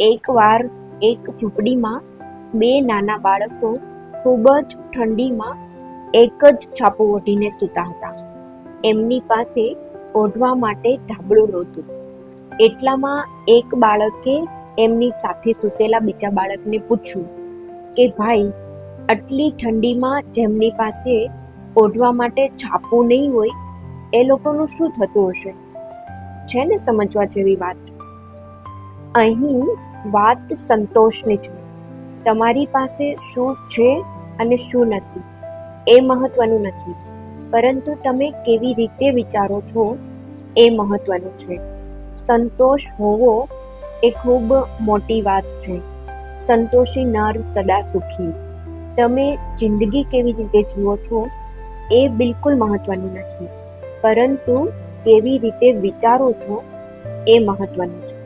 એકવાર એક ઝૂંપડીમાં બે નાના બાળકો ખૂબ જ ઠંડીમાં એક જ છાપું ઓઢીને સૂતા હતા. એમની પાસે ઓઢવા માટે ધાબળું નહોતું. એટલામાં એક બાળકે એમની સાથે સૂતેલા બીજા બાળકને પૂછ્યું કે ભાઈ, આટલી ઠંડીમાં જેમની પાસે ઓઢવા માટે છાપું નહીં હોય એ લોકોનું શું થતું હશે? છે ને સમજવા જેવી વાત. અહીં વાત સંતોષની છે. તમારી પાસે શું છે અને શું નથી એ મહત્વનું નથી, પરંતુ તમે કેવી રીતે વિચારો છો એ મહત્વનું છે. સંતોષ હોવો એ ખૂબ મોટી વાત છે. સંતોષી નર સદા સુખી. તમે જિંદગી કેવી રીતે જીવો છો એ બિલકુલ મહત્વનું નથી, પરંતુ કેવી રીતે વિચારો છો એ મહત્વનું છે.